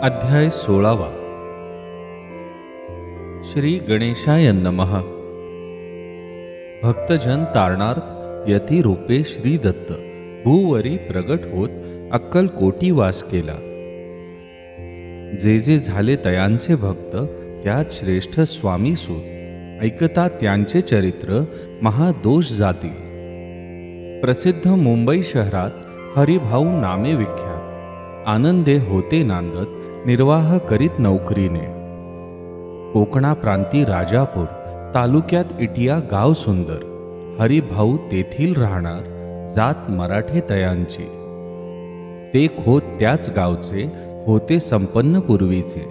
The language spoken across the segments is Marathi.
अध्याय 16. श्री गणेशाय नमः. भक्तजन तारणार्थ यती रूपे श्री दत्त भूवरी प्रगट होत अक्कलकोटी वास केला. जे जे झाले तयांचे भक्त त्यात श्रेष्ठ स्वामी सूत ऐकता त्यांचे चरित्र महादोष जातील. प्रसिद्ध मुंबई शहरात हरिभाऊ नामे विख्यात आनंदे होते नांदत निर्वाह करीत नौकरीने. कोकणा प्रांती राजापूर तालुक्यात इटिया गाव सुंदर. हरिभाऊ तेथील राहणार जात मराठे तयांची. ते खोत त्याच गावचे होते संपन्न पूर्वीचे.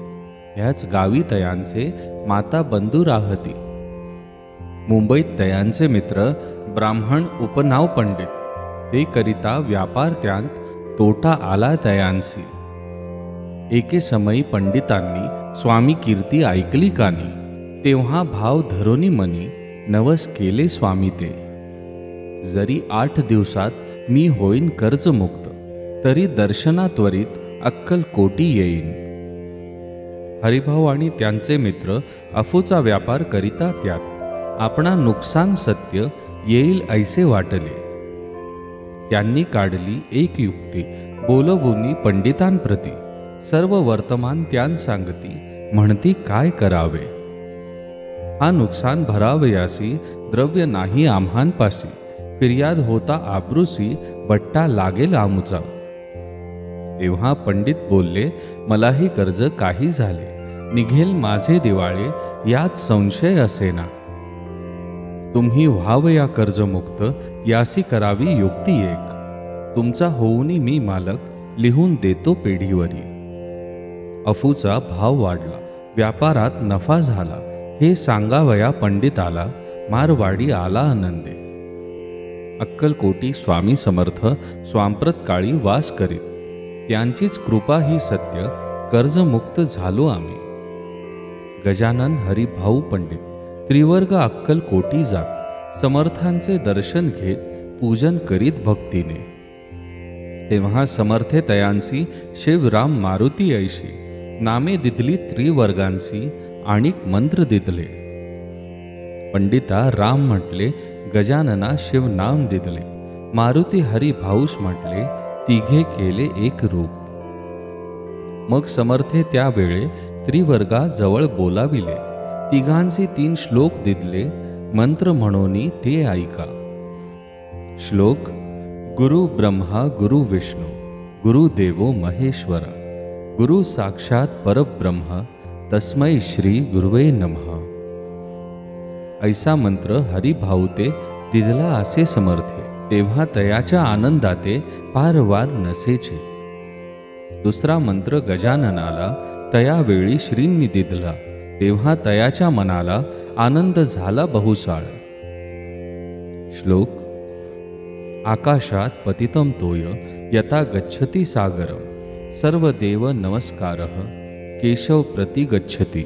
ह्याच गावी तयांचे माता बंधू राहती. मुंबईत तयांचे मित्र ब्राह्मण उपनाव पंडित. ते करिता व्यापार त्यांत तोटा आला तयांसी. एके समयी पंडितांनी स्वामी कीर्ती ऐकली कानी. तेव्हा भाव धरोनी मनी नवस केले स्वामी ते. जरी 8 दिवसात मी होईन कर्जमुक्त तरी दर्शना त्वरित अक्कलकोटी येईन. हरिभाऊ आणि त्यांचे मित्र अफूचा व्यापार करिता त्यात आपणा नुकसान सत्य येईल ऐसे वाटले. त्यांनी काढली एक युक्ती बोलवुनी पंडितांप्रती. सर्व वर्तमान त्यां सांगती म्हणती काय करावे. हा नुकसान भरावयासी द्रव्य नाही आम्हांपासी. फिर्याद होता आब्रूसी बट्टा लागेल आमुचा. तेव्हा पंडित बोलले मलाही कर्ज काही झाले. निघेल माझे दिवाळे यात संशय असेना. तुम्ही व्हावया कर्जमुक्त यासी करावी युक्ती एक. तुमचा होऊनी मी मालक लिहून देतो पेढीवरी. अफूचा भाव वाढला व्यापारात नफा झाला हे सांगावया पंडिताला. मारवाडी आला आनंदे. अक्कलकोटी स्वामी समर्थ स्वांप्रत काळी वास करीत. त्यांचीच कृपा ही सत्य कर्जमुक्त झालो आम्ही. गजानन हरिभाऊ पंडित त्रिवर्ग अक्कलकोटी जात. समर्थांचे दर्शन घेत पूजन करीत भक्तीने. तेव्हा समर्थे तयांसी शिवराम मारुती ऐशी नामे दिदली त्रिवर्गांसी आणिक मंत्र दिदले. पंडिता राम म्हटले गजानना शिव नाम दिदले. मारुती हरिभाऊस म्हटले तिघे केले एक रूप. मग समर्थे त्यावेळे त्रिवर्गा जवळ बोलाविले. तिघांसी 3 श्लोक दिदले. मंत्र म्हणोनी ते ऐका. श्लोक गुरु ब्रह्मा गुरु विष्णू गुरुदेवो महेश्वरा गुरु साक्षात परब्रह्म तस्मै श्री गुरुवे नमः. ऐसा मंत्र हरिभाऊ ते दिदला असे समर्थे. तेव्हा तयाच्या आनंदाते पारवार नसेचे. दुसरा मंत्र गजाननाला तयावेळी श्रींनी दिदला. तेव्हा तयाच्या मनाला आनंद झाला बहुसाळ. श्लोक आकाशात पतितं तोय यथा गच्छति सागरम सर्वदेव नमस्कारः केशव प्रति गच्छति.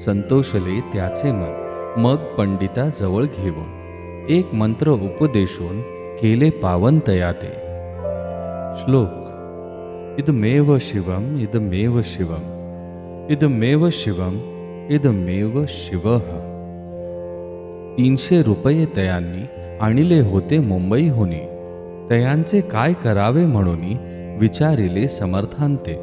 संतोषले त्याचे मन. मग पंडिता जवळ घेऊन एक मंत्र उपदेशून केले पावन तयाते. श्लोक इदमेव शिवम इदमेव शिवम इदमेव शिवम इदमेव शिवः. 300 रुपये तयांनी आणले होते मुंबईहुनी. तयांचे काय करावे म्हणून विचारिले समर्थांते.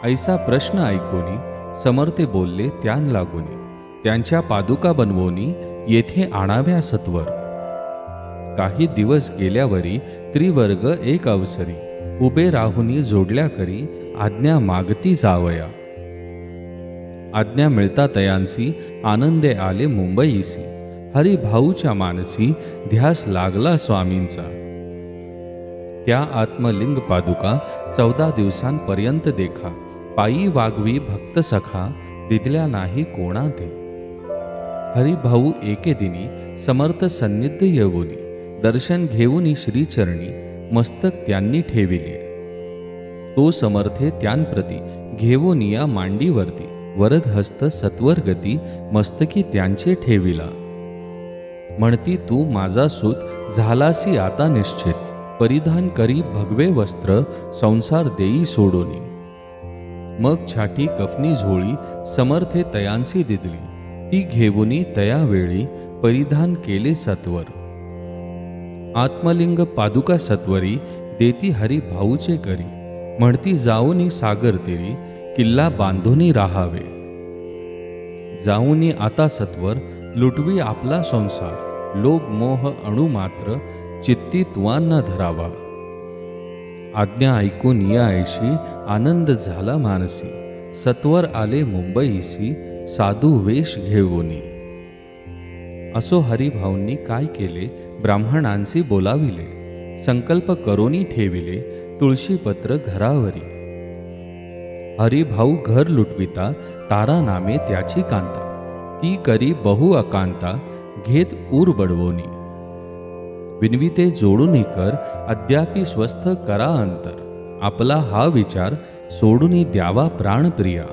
ऐसा प्रश्न ऐकूनी समर्थे बोलले त्यां लागूनी. त्यांच्या पादुका बनवोनी येथे आणाव्या सत्वर. काही दिवस गेल्यावरी त्रिवर्ग एक अवसरी उभे राहुनी जोडल्या करी आज्ञा मागती जावया. आज्ञा मिळता तयांसी आनंदे आले मुंबईसी. हरिभाऊच्या मानसी ध्यास लागला स्वामींचा. त्या आत्मलिंग पादुका 14 दिवसांपर्यंत देखा. पायी वागवी भक्त सखा दिदल्या नाही कोणा ते. हरिभाऊ एके दिनी समर्थ सन्निध येऊनी दर्शन घेऊनी श्रीचरणी मस्तक त्यांनी ठेविले. तो समर्थे त्यांप्रती घेऊन या मांडीवरती वरद हस्त सत्वर गती मस्तकी त्यांचे ठेविला. म्हणती तू माझा सूत झालासी आता निश्चित. परिधान करी भगवे वस्त्र संसार देई सोडोनी. मग छाटी कफनी झोळी समर्थे तयांसी दिदली, ती घेऊनी तयावेळी परिधान केले सत्वर. आत्मलिंग पादुका सत्वरी देती हरी भाऊचे करी, म्हणती जाऊनी सागर तेरी किल्ला बांधूनी राहावे. जाऊनी आता सत्वर लुटवी आपला संसार, लोभ मोह अणु मात्र चित्ती तुवा न धरावा. आज्ञा ऐकून या ऐशी आनंद झाला मानसी, सत्वर आले मुंबईसी साधू वेश घेऊनी. असो हरिभाऊंनी काय केले, ब्राह्मणांसी बोलाविले, संकल्प करोनी ठेविले तुळशीपत्र घरावरी. हरिभाऊ घर लुटविता तारा नामे त्याची कांता, ती करी बहु अकांता घेत ऊर बडवोनी. विनविते जोडूनी कर अद्यापि स्वस्थ करा अंतर, आपला हा विचार सोडूनी द्यावा प्राणप्रिया.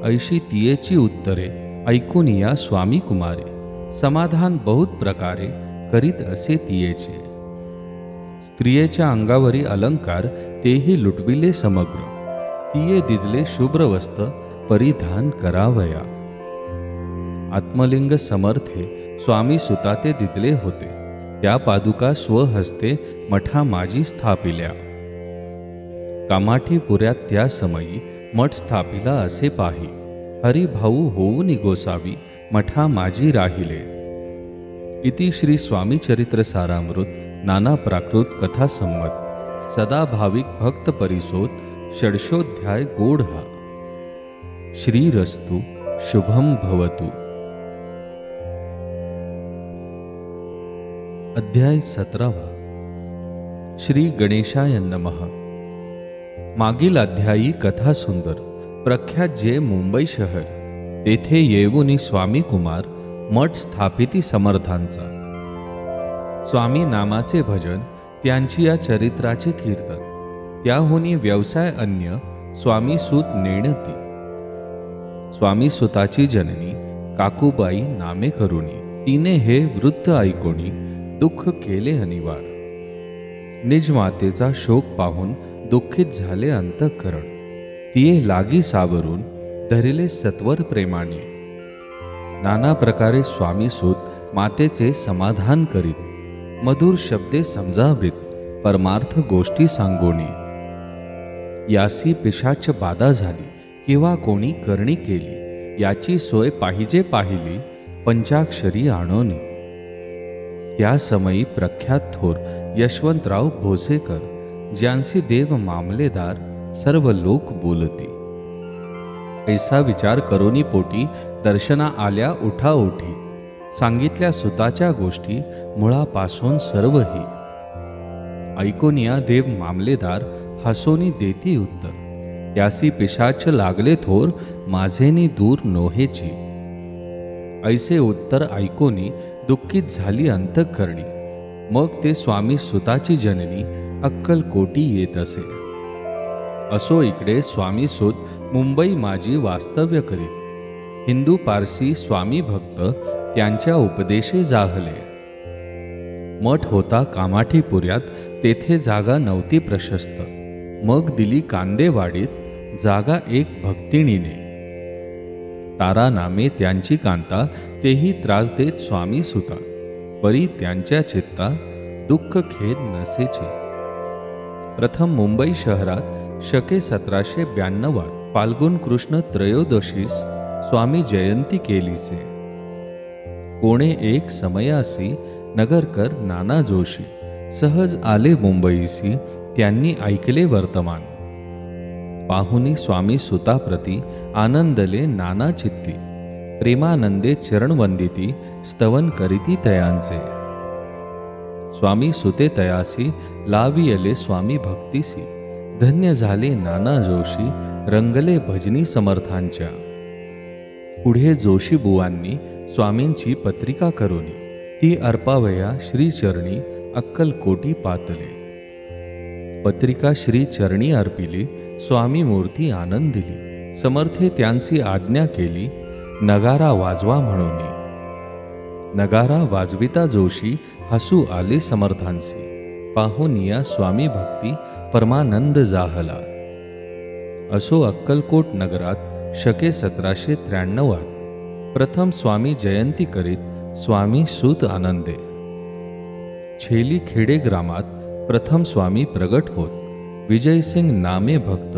ऐशी तियेची उत्तरे ऐकून या स्वामी कुमारे, समाधान बहुत प्रकारे करीत असे तियेचे. स्त्रियेच्या अंगावरी अलंकार तेही लुटविले समग्र, तिये दिदले शुभ्र वस्त्र परिधान करावया. आत्मलिंग समर्थे स्वामी सुता ते दिदले होते, त्या पादुका स्वहस्ते मठा माझी स्थापिल्या. कामाठीपुऱ्यात त्या समयी मठ स्थापिला असे पाही, हरिभाऊ होऊनी गोसावी मठा माझी राहिले. इति श्री स्वामी चरित्र सारामृत नाना प्राकृत कथा संमत सदा भाविक भक्त परिसोत षडशोध्याय गोढा. श्रीरस्तु शुभम भवतु. अध्याय 17. श्री गणेशाय नमः. मागील अध्यायी कथा सुंदर. प्रख्यात जे मुंबई शहर, तेथे येऊनी स्वामी कुमार मठ स्थापिती समर्थांचा. स्वामी नामाचे भजन, त्यांची या चरित्राचे कीर्तन, त्याहुनी व्यवसाय अन्य स्वामी सूत नेणती. स्वामी सुताची जननी काकूबाई नामे करुणी, तिने हे वृत्त ऐकोनी दुःख केले अनिवार. निज मातेचा शोक पाहून दुःखित झाले अंतःकरण, तिये लागी सावरून धरिले सत्वर प्रेमाने. नाना प्रकारे स्वामी सूत मातेचे समाधान करीत, मधुर शब्दे समजावीत, परमार्थ गोष्टी सांगोनी. यासी पिशाच बाधा झाली किंवा कोणी करणी केली, याची सोय पाहिजे पाहिली पंचाक्षरी आणोनी. त्या समयी प्रख्यात थोर यशवंतराव भोसेकर, ज्यांसी देव मामलेदार सर्व लोक बोलती. ऐसा विचार करोनी पोटी दर्शना आल्या उठाउठी, सांगितल्या सुताच्या गोष्टी मुळापासून सर्वही. ऐकोनिया देव मामलेदार हसोनी देती उत्तर, यासी पिशाच लागले थोर माझेनी दूर नोहेची. ऐसे उत्तर ऐकोनी दुःखित झाली अंतःकरणी. मग ते स्वामी सुताची जननी अक्कलकोटी येत असे. असो इकडे स्वामी सूत मुंबई माझी वास्तव्य करीत. हिंदू पारसी स्वामी भक्त त्यांच्या उपदेशे जाहले. मठ होता कामाठीपुऱ्यात, तेथे जागा नव्हती प्रशस्त. मग दिली कांदेवाडीत जागा एक भक्तिणीने. तारा नामे त्यांची कांता, तेही त्रास देत स्वामी सुता. परी त्यांच्या चित्ता दुःख खेद नसेचे. प्रथम मुंबई शहरात शके 1792 फाल्गुन कृष्ण त्रयोदशीस स्वामी जयंती केलीसे. कोणे एक समयासी नगरकर नाना जोशी सहज आले मुंबईसी, त्यांनी ऐकले वर्तमान. पाहुनी स्वामी सुताप्रती आनंदले नाना चित्ती, प्रेमानंदे चरणवंदिती स्तवन करीती तयांचे. स्वामी सुते तयासी लावियले स्वामी भक्तीसी, धन्य झाले नाना जोशी रंगले भजनी समर्थांच्या. पुढे जोशी बुवांनी स्वामींची पत्रिका करोनी, ती अर्पावया श्रीचरणी अक्कलकोटी पातले. पत्रिका श्रीचरणी अर्पिली, स्वामी मूर्ती आनंदिली. समर्थे त्यांची आज्ञा केली, नगारा वाजवा म्हणून. नगारा वाजविता जोशी हसू आले समर्थांसी. पाहुनिया स्वामी भक्ती परमानंद जाहला. असो अक्कलकोट नगरात शके 1793 प्रथम स्वामी जयंती करीत स्वामी सूत आनंदे. छेली खेडे ग्रामात प्रथम स्वामी प्रगट होत. विजयसिंग नामे भक्त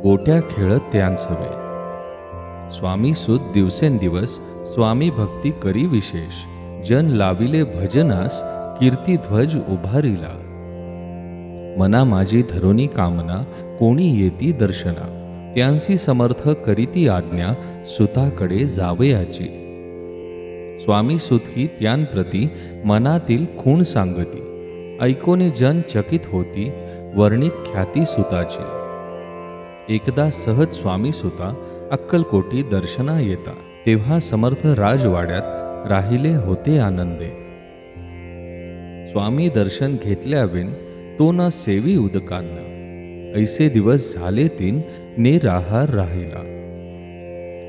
गोट्या खेळत त्यांचवे. स्वामी सूत दिवसेंदिवस स्वामी भक्ती करी विशेष. जन लाविले भजनास कीर्तिध्वज उभारिला. मना माझी धरुनी कामना कोणी येती दर्शना. त्यांची समर्थ करीती आज्ञा सुताकडे जावयाची. स्वामी सुत ही त्यांप्रती मनातील खूण सांगती. ऐकोने जन चकित होती वर्णित ख्याती सुताची. एकदा सहज स्वामी सुता अक्कलकोटी दर्शना येता. तेव्हा समर्थ राजवाड्यात राहिले होते आनंदे. स्वामी दर्शन घेतल्याविन तो न सेवी उदकान्न. ऐसे दिवस झाले तीन निराहार राहिला.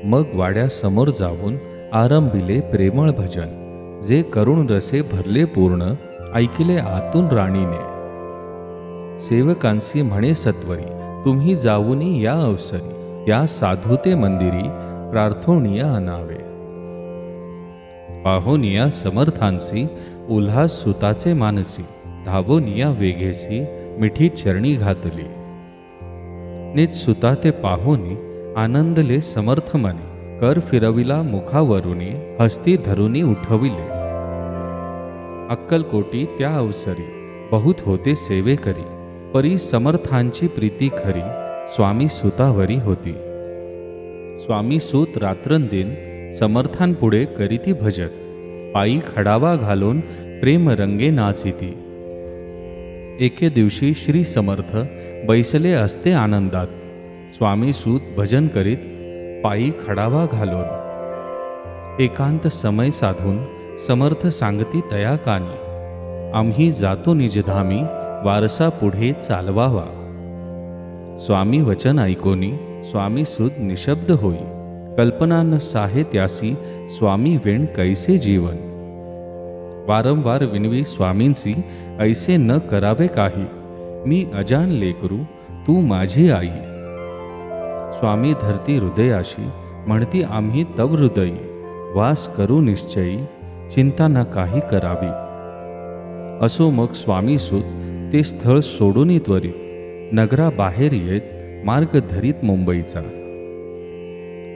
मग वाड्यासमोर जाऊन आरंभिले प्रेमळ भजन. जे करुण रसे भरले पूर्ण ऐकले आतून राणीने. सेवकांसी म्हणे सत्वरी तुम्ही जाऊनी या अवसरी. त्या साधुते मंदिरी प्रार्थोनिया अनावे. पाहोनिया समर्थांसी उल्हास सुताचे मानसी. धावोनिया वेगेसी मिठी चरणी घातली. निज सुता ते पाहोनी आनंदले समर्थ मने. कर फिरविला मुखावरुनी हस्ती धरुनी उठविले. अक्कलकोटी त्या अवसरी बहुत होते सेवे करी. परी समर्थांची प्रीती खरी स्वामी सुतावरी होती. स्वामी सूत रात्रंदिन समर्थांपुढे करीती भजत. पायी खडावा घालून प्रेम रंगे नाचिती. एके दिवशी श्री समर्थ बैसले असते आनंदात. स्वामी सूत भजन करीत पायी खडावा घालून. एकांत समय साधून समर्थ सांगती तया कानी. आम्ही जातो निजधामी वारसा पुढे चालवावा. स्वामी वचन ऐकोनी स्वामी सूत निशब्द होई. कल्पना न साहे त्यासी स्वामी वेण कैसे जीवन. वारंवार विनवी स्वामींची ऐसे न करावे काही. मी अजान लेकरू तू माझी आई. स्वामी धरती हृदयाशी म्हणती आम्ही तव हृदयी. वास करू निश्चयी चिंता न काही करावी. असो मग स्वामी सूत ते स्थळ सोडून त्वरित नगराबाहेर येत मार्ग धरीत मुंबईचा.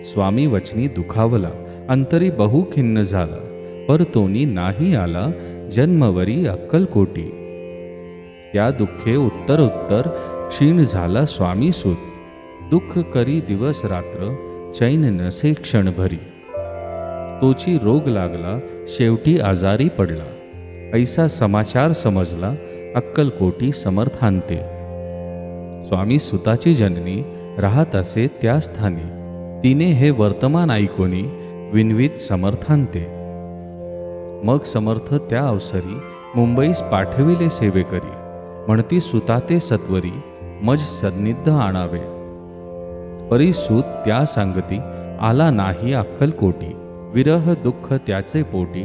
स्वामी वचनी दुखावला अंतरी बहु खिन्न झाला. परतोनी नाही आला जन्मवरी अक्कलकोटी. त्या दुःखे उत्तर उत्तर क्षीण झाला स्वामी सूत. दुःख करी दिवस रात्र चैन नसे क्षणभरी. तोची रोग लागला शेवटी आजारी पडला. ऐसा समाचार समजला अक्कलकोटी समर्थांते. स्वामी सुताची जननी राहत असे त्या स्थानी. तिने हे वर्तमान ऐकोनी विनवीत समर्थांते. मग समर्थ त्या अवसरी मुंबईस पाठविले सेवेकरी. म्हणती सुताते सत्वरी मज सन्निध आणावे. परी सूत त्या सांगती आला नाही अक्कलकोटी. विरह दुःख त्याचे पोटी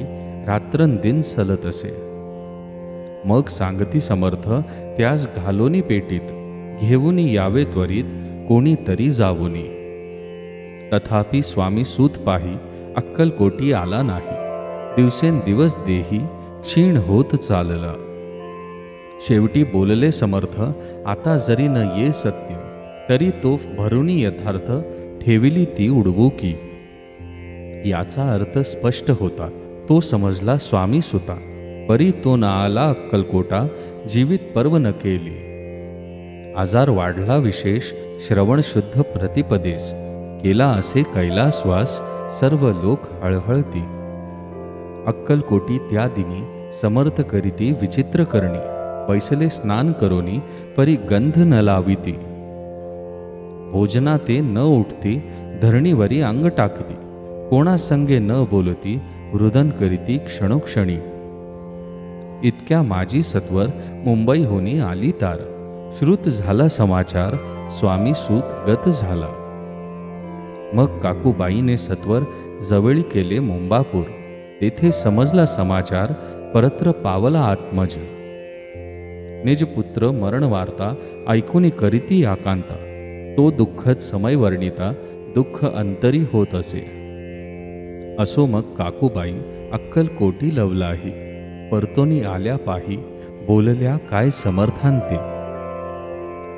रात्रंदिन सलत असे. मग सांगती समर्थ त्यास घालोनी पेटीत. घेऊनी यावे त्वरित कोणीतरी जावोनी. तथापि स्वामी सूत पाही अक्कलकोटी आला नाही. दिवसेंदिवस देही क्षीण होत चालला. शेवटी बोलले समर्थ आता जरी न ये सत्य तरी तो भरुणी यथार्थ ठेविली ती उडवू की. याचा अर्थ स्पष्ट होता. तो समजला स्वामी सुता. परी तो न आला अक्कलकोटा जीवित पर्व न केली. आजार वाढला विशेष श्रवण शुद्ध प्रतिपदेस. केला असे कैलासवास सर्व लोक हळहळती. अक्कलकोटी त्या दिनी समर्थ करीती विचित्र करणी. बैसले स्नान करोनी परी गंध न लाविती. भोजना ते न उठती धरणीवरी अंग टाकती. कोणा संगे न बोलती रुदन करीती क्षणोक्षणी. इतक्या माझी सत्वर मुंबईहोनी आली तार. श्रुत झाला समाचार स्वामी सूत गत झाला. मग काकूबाईने सत्वर जवळी केले मुंबापूर. तेथे समजला समाचार परत्र पावला आत्मज. निज पुत्र मरण वार्ता ऐकून करीती आकांता. तो दुःखद समय वर्णिता दुःख अंतरी होत असे. असो मग काकूबाई अक्कलकोटी लवलाही, परतोनी आल्या पाही, बोलल्या काय समर्थांते.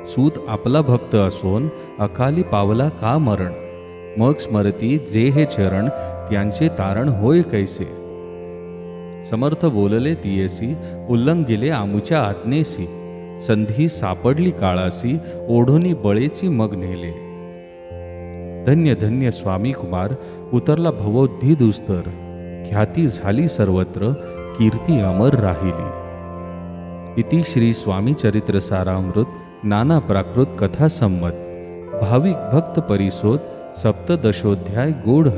सूत आपला भक्त असोन अकाली पावला का मरण, मग स्मरती जे हे चरण, त्यांचे तारण होय कैसे. समर्थ बोलले तियेसी, उल्लंघिले आमुच्या आज्ञेसी, संधी सापडली काळासी, ओढोनी बळेची मग नेले. धन्य धन्य स्वामी कुमार, उतरला भवोद्धी दुस्तर, ख्याती झाली सर्वत्र, कीर्ती अमर राहिली. इति श्री स्वामी चरित्र सारामृत नाना प्राकृत कथा संमत, भाविक भक्त परिसोद सप्तदशोध्याय गूढ.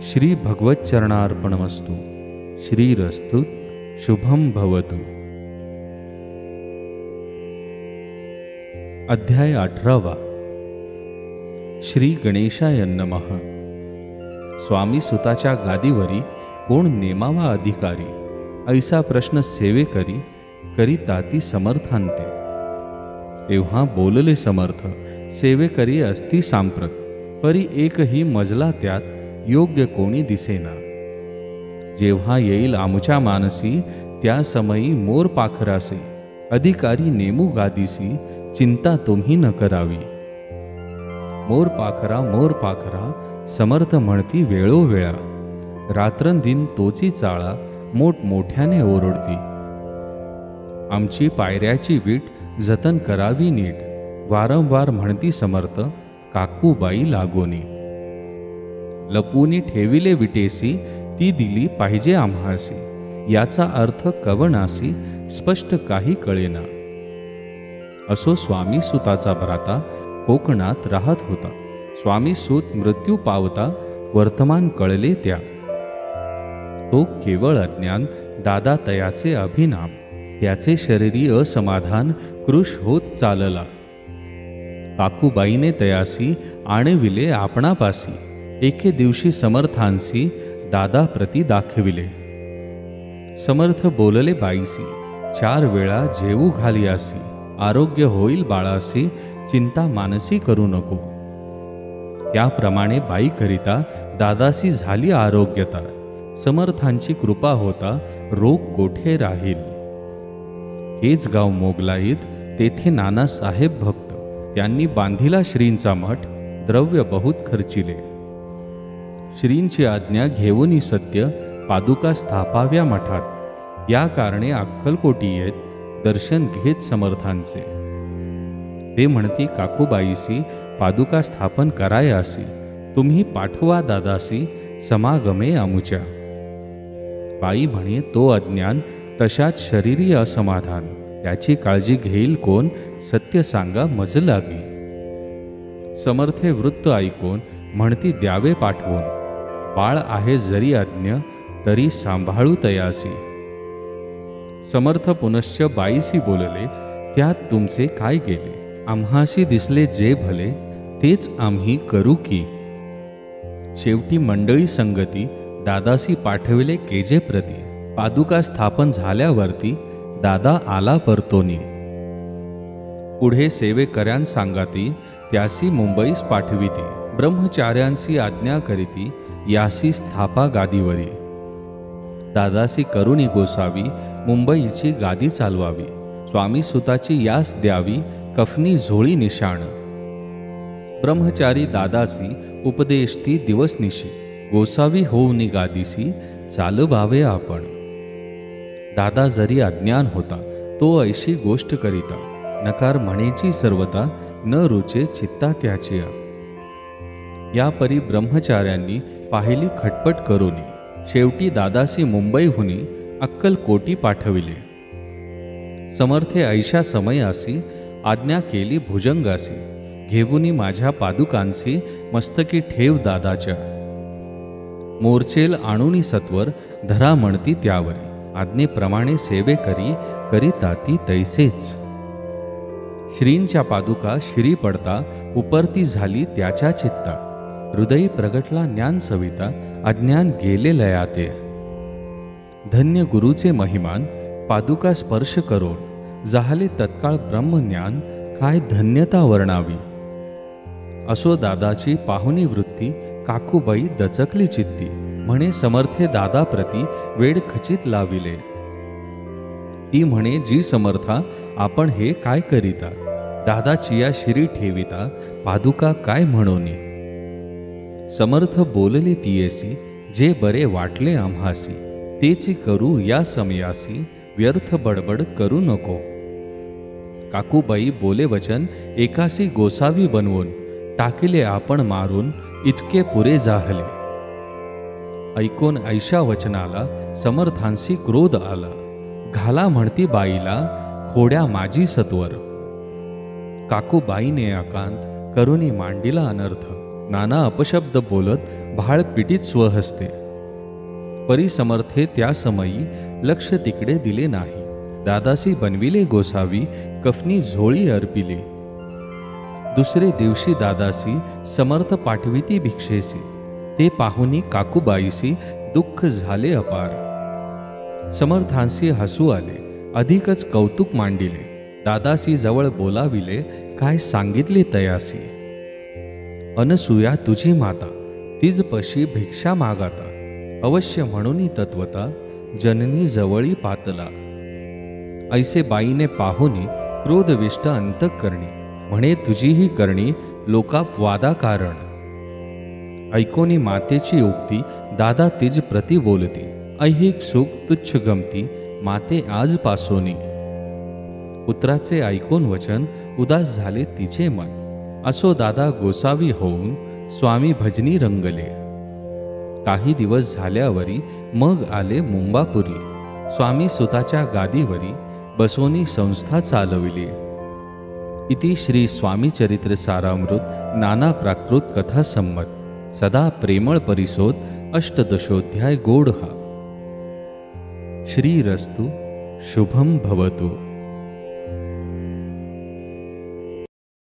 श्री भगवत चरणार्पणमस्तु. श्रीरस्तु. शुभम भवतु. अध्याय 18. श्री गणेशाय नमः. स्वामी सुताच्या गादीवरी कोण नेमावा अधिकारी, ऐसा प्रश्न सेवेकरी, करी ताती समर्थांते. तेव्हा बोलले समर्थ, सेवेकरी असती सांप्रत, परी एकही मजला त्यात योग्य कोणी दिसेना. जेव्हा येईल आमुच्या मानसी, त्या समयी मोर पाखरासे, अधिकारी नेमू गादीसी, चिंता तुम्ही न करावी. मोर पाखरा समर्थ म्हणती वेळोवेळा, रात्रंदिन तोची चाळा मोठमोठ्याने ओरडती. आमची पायऱ्याची वीट जतन करावी नीट, वारंवार म्हणती समर्थ काकूबाई लागोनी. लपूनी ठेविले विटेसी, ती दिली पाहिजे आम्हासी, याचा अर्थ कवनासी स्पष्ट काही कळेना. असो स्वामी सुताचा भ्राता कोकणात राहत होता. स्वामी सूत मृत्यू पावता वर्तमान कळले त्या. तो केवळ अज्ञान, दादा तयाचे अभिनाम, त्याचे शरीरी असमाधान कृश होत चालला. काकूबाईने तयासी आणविले आपणापासी, एके दिवशी समर्थांसी दादा प्रती दाखविले. समर्थ बोलले बाईसी, 4 वेळा जेवू घालियासी, आरोग्य होईल बाळासी, चिंता मानसी करू नको. त्याप्रमाणे बाई करिता दादासी झाली आरोग्यता. समर्थांची कृपा होता रोग कोठे राहील. हेच गाव मोगलाईत, तेथे नानासाहेब भक्त, त्यांनी बांधिला श्रींचा मठ, द्रव्य बहुत खर्चिले. श्रींची आज्ञा घेऊनी सत्य पादुका स्थापाव्या मठात. या कारणे अक्कलकोटी येत दर्शन घेत समर्थांचे. ते म्हणती काकूबाईसी पादुका स्थापन करायासी, तुम्ही पाठवा दादासी समागमे आमुच्या. बाई म्हणे तो अज्ञान, तशात शरीरी असमाधान, त्याची काळजी घेईल कोण, सत्य सांगा मज लागी. समर्थे वृत्त ऐकून म्हणती द्यावे पाठवून, बाळ आहे जरी अज्ञ तरी सांभाळू तयासी. समर्थ पुनश्च बाईसी बोलले, त्यात तुमचे काय गेले, आम्हासी दिसले जे भले, तेच आम्ही करू की. शेवटी मंडळी संगती दादासी पाठविले केजे प्रती. पादुका स्थापन झाल्यावरती दादा आला परतोनी. पुढे सेवेकऱ्यां सांगाती, त्यासी मुंबईस पाठविती. ब्रह्मचार्यांसी आज्ञा करीती, यासी स्थापा गादीवरी. दादासी करुणी गोसावी, मुंबईची गादी चालवावी. स्वामी सुताची यास द्यावी, कफनी झोळी निशाण. ब्रह्मचारी दादासी उपदेशती दिवसनिशी, गोसावी होऊनी गादीसी चालवावे आपण. दादा जरी अज्ञान होता, तो ऐशी गोष्ट करिता. नकार म्हणेची सर्वता, न रुचे चित्ता त्याची. या परी ब्रह्मचार्यांनी पाहिली खटपट करोनी. शेवटी दादासी मुंबईहुनी अक्कलकोटी पाठविले. समर्थे ऐशा समयासी आज्ञा केली भुजंगासी. घेऊनी माझ्या पादुकांसी मस्तकी ठेव दादाच्या. मोर्चेल आणुनी सत्वर धरा म्हणती त्यावरी. आज्ञेप्रमाणे सेवे करीता ती तैसेच. श्रींच्या पादुका श्री पडता उपरती झाली त्याच्या चित्ता. हृदयी प्रगटला ज्ञान सविता, अज्ञान गेले लयाते. धन्य गुरुचे महिमान पादुका स्पर्श करून, जाहले तत्काळ ब्रह्मज्ञान काय धन्यता वर्णावी. असो दादाची पाहुणी वृत्ती, काकूबाई दचकली चित्ती. म्हणे समर्थे दादा प्रती वेड खचित लाविले. ती म्हणे जी समर्था आपण हे काय करिता. दादाची या शिरी ठेविता पादुका काय म्हणोनी. समर्थ बोलले तियेसी जे बरे वाटले आम्हासी. तेची करू या समयासी व्यर्थ बडबड करू नको. काकूबाई बोले वचन एकासी गोसावी बनवून. टाकिले आपण मारून इतके पुरे जाहले. ऐकून ऐशा वचनाला समर्थांसी क्रोध आला. घाला म्हणती बाईला खोड्या माझी सत्वर. काकूबाईने एकांत करुणी मांडिला अनर्थ. नाना अपशब्द बोलत भाळ पिटीत स्वहस्ते. परी समर्थे त्या समयी लक्ष तिकडे दिले नाही. दादासी बनविले गोसावी कफनी झोळी अर्पिले. दुसरे दिवशी दादासी समर्थ पाठविती भिक्षेसी. ते पाहुनी काकूबाईसी दुःख झाले अपार. समर्थांसी हसू आले, अधिकच कौतुक मांडिले. दादासी जवळ बोलाविले, काय सांगितले तयासी. अनसुया तुझी माता, तीज पशी भिक्षा मागाता. अवश्य म्हणून तत्वता, जननी जवळी पातला. ऐसे बाईने पाहुनी क्रोधविष्ट अंतःकरणी. म्हणे तुझीही करणी लोकापवादा कारण. ऐकोनी मातेची उक्ती दादा तिज प्रति बोलती. ऐहिक सुख तुच्छ गमती माते आज पासोनी. पुत्राचे ऐकून वचन उदास झाले तिचे मन. असो दादा गोसावी होऊन स्वामी भजनी रंगले. काही दिवस झाल्यावरी मग आले मुंबापुरी. स्वामी सुताच्या गादीवरी बसोनी संस्था चालविली. इति श्री स्वामी चरित्र सारामृत नाना प्राकृत कथा संमत. सदा प्रेमळ परिसोद अष्टदशोध्याय गोड हा. श्रीरस्तु शुभम भवतु.